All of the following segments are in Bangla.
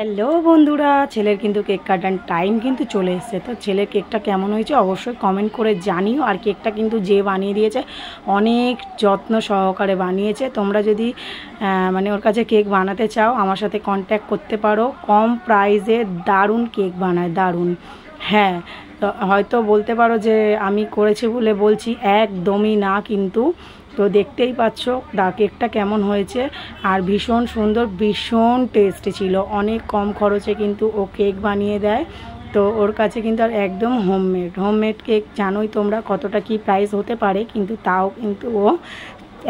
হ্যালো বন্ধুরা, ছেলের কিন্তু কেক কাটার টাইম কিন্তু চলে এসেছে। তো ছেলের কেকটা কেমন হয়েছে অবশ্যই কমেন্ট করে জানিও। আর কেকটা কিন্তু যে বানিয়ে দিয়েছে অনেক যত্ন সহকারে বানিয়েছে। তোমরা যদি মানে ওর কাছে কেক বানাতে চাও আমার সাথে কন্ট্যাক্ট করতে পারো। কম প্রাইসে দারুণ কেক বানায়, দারুণ। হ্যাঁ, তো হয়তো বলতে পারো যে আমি করেছি বলে বলছি, একদমই না কিন্তু। তো দেখতেই পাচ্ছ কেকটা কেমন হয়েছে, আর ভীষণ সুন্দর, ভীষণ টেস্টি ছিল। অনেক কম খরচে কিন্তু ও কেক বানিয়ে দেয়। তো ওর কাছে কিন্তু আর একদম হোমমেড কেক জানোই তোমরা কতটা কি প্রাইস হতে পারে, কিন্তু তাও কিন্তু ও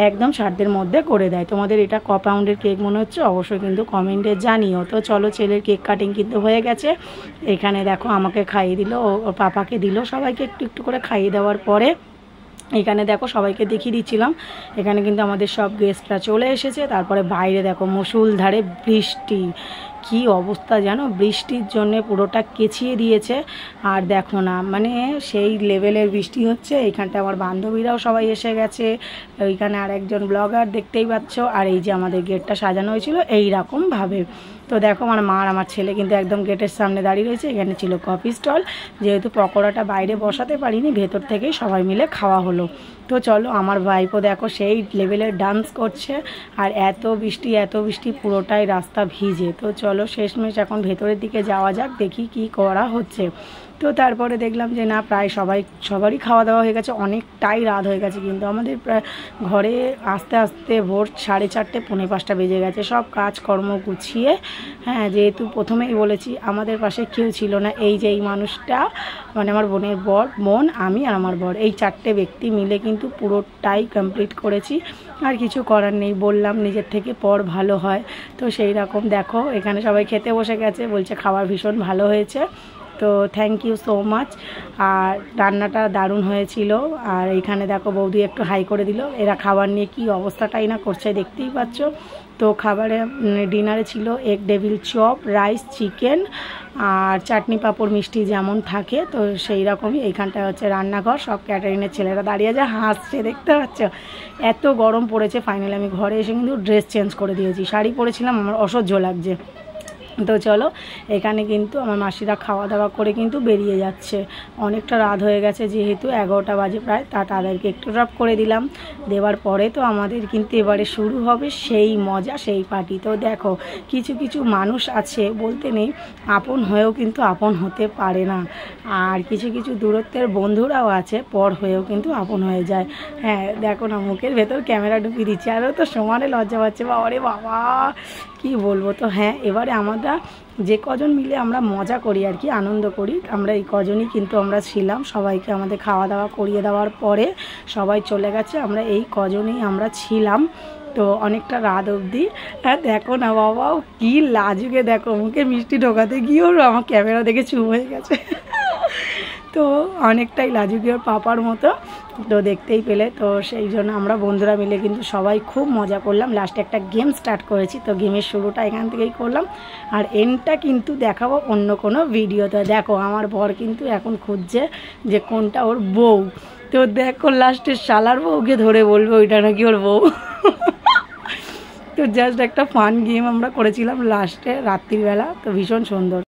একদম সাধ্যের মধ্যে করে দেয়। তোমাদের এটা ক পাউন্ডের কেক মনে হচ্ছে অবশ্যই কিন্তু কমেন্টে জানিও। তো চলো, ছেলের কেক কাটিং কিন্তু হয়ে গেছে। এখানে দেখো আমাকে খাইয়ে দিল, ওর পাপাকে দিল, সবাইকে একটু একটু করে খাইয়ে দেওয়ার পরে এখানে দেখো সবাইকে দেখিয়ে দিচ্ছিলাম। এখানে কিন্তু আমাদের সব গেস্টরা চলে এসেছে। তারপরে বাইরে দেখো মুষলধারে বৃষ্টি, কি অবস্থা জানো, বৃষ্টির জন্য পুরোটা কেচিয়ে দিয়েছে। আর দেখো না, মানে সেই লেভেলের বৃষ্টি হচ্ছে। এইখানটা আমার বান্ধবীরাও সবাই এসে গেছে, ওইখানে আর একজন ব্লগার দেখতেই পাচ্ছ। আর এই যে আমাদের গেটটা সাজানো হয়েছিল এইরকমভাবে। তো দেখো আমার মা আর আমার ছেলে কিন্তু একদম গেটের সামনে দাঁড়িয়ে রয়েছে। এখানে ছিল কফি স্টল, যেহেতু পকোড়াটা বাইরে বসাতে পারিনি, ভেতর থেকেই সবাই মিলে খাওয়া হলো। তো চলো, আমার ভাইপো দেখো সেই লেভেলের ডান্স করছে। আর এত বৃষ্টি পুরোটাই রাস্তা ভিজে। তো চলো শেষমেশ এখন ভেতরের দিকে যাওয়া যাক, দেখি কি করা হচ্ছে। তো তারপরে দেখলাম যে না, প্রায় সবারই খাওয়া দাওয়া হয়ে গেছে। অনেকটাই রাত হয়ে গেছে কিন্তু আমাদের প্রায় ঘরে আস্তে আস্তে ভোর 4:30 পৌনে 5টা বেজে গেছে সব কাজকর্ম গুছিয়ে। হ্যাঁ, যেহেতু প্রথমেই বলেছি আমাদের পাশে কেউ ছিল না। এই যে এই মানুষটা, মানে আমার বোনের বোন, আমি আর আমার বর, এই 4টে ব্যক্তি মিলে কিন্তু পুরোটাই কমপ্লিট করেছি। আর কিছু করার নেই, বললাম নিজের থেকে পর ভালো হয়। তো সেই রকম দেখো এখানে সবাই খেতে বসে গেছে, বলছে খাবার ভীষণ ভালো হয়েছে। তো থ্যাংক ইউ সো মাচ। আর রান্নাটা দারুণ হয়েছিল। আর এইখানে দেখো বৌদি একটু হাই করে দিল। এরা খাবার নিয়ে কি অবস্থাটাই না করছে দেখতেই পাচ্ছ। তো খাবারে ডিনারে ছিল egg devil chop, rice, chicken আর চাটনি পাঁপড় মিষ্টি যেমন থাকে। তো সেই রকমই এইখানটা হচ্ছে রান্নাঘর। সব ক্যাটারিংয়ের ছেলেরা দাঁড়িয়ে যা হাসছে দেখতে পাচ্ছ। এত গরম পড়েছে, ফাইনালি আমি ঘরে এসে কিন্তু ড্রেস চেঞ্জ করে দিয়েছি। শাড়ি পরেছিলাম, আমার অসহ্য লাগছে। তো চলো, এখানে কিন্তু আমার মাসিরা খাওয়া দাওয়া করে কিন্তু বেরিয়ে যাচ্ছে। অনেকটা রাত হয়ে গেছে, যেহেতু 11টা বাজে প্রায়। তাদেরকে একটু ড্রপ করে দিলাম। দেওয়ার পরে তো আমাদের কিন্তু এবারে শুরু হবে সেই মজা, সেই পার্টি। তো দেখো কিছু কিছু মানুষ আছে, বলতে নেই, আপন হয়েও কিন্তু আপন হতে পারে না। আর কিছু কিছু দূরত্বের বন্ধুরাও আছে, পর হয়েও কিন্তু আপন হয়ে যায়। হ্যাঁ দেখো না, মুখের ভেতর ক্যামেরা ঢুকিয়ে দিচ্ছে, আরও তো সমানে লজ্জা পাচ্ছে। বাবারে বাবা, কি বলবো। তো হ্যাঁ, এবারে আমরা যে কজন মিলে আমরা মজা করি আর কি, আনন্দ করি, আমরা এই কজনই কিন্তু আমরা ছিলাম। সবাইকে আমাদের খাওয়া দাওয়া করিয়ে দেওয়ার পরে সবাই চলে গেছে, আমরা এই কজনই আমরা ছিলাম। তো অনেকটা রাত অবধি। হ্যাঁ দেখো না বাবা, কি লাজুকে, দেখো মুখে মিষ্টি ঢোকাতে গিয়েও আমার ক্যামেরা দেখে চুপ হয়ে গেছে। তো অনেকটাই লাজুকি ওর পাপার মতো। তো দেখতেই পেলে। তো সেই জন্য আমরা বন্ধুরা মিলে কিন্তু সবাই খুব মজা করলাম। লাস্টে একটা গেম স্টার্ট করেছি, তো গেমের শুরুটা এখান থেকেই করলাম। আর এন্ডটা কিন্তু দেখাবো অন্য কোনো ভিডিওতে। দেখো আমার বর কিন্তু এখন খুঁজছে যে কোনটা ওর বউ। তো দেখো লাস্টে শালার বউকে ধরে বলবে ওইটা নাকি ওর বউ। তো জাস্ট একটা ফান গেম আমরা করেছিলাম লাস্টে রাত্রিবেলা, তো ভীষণ সুন্দর।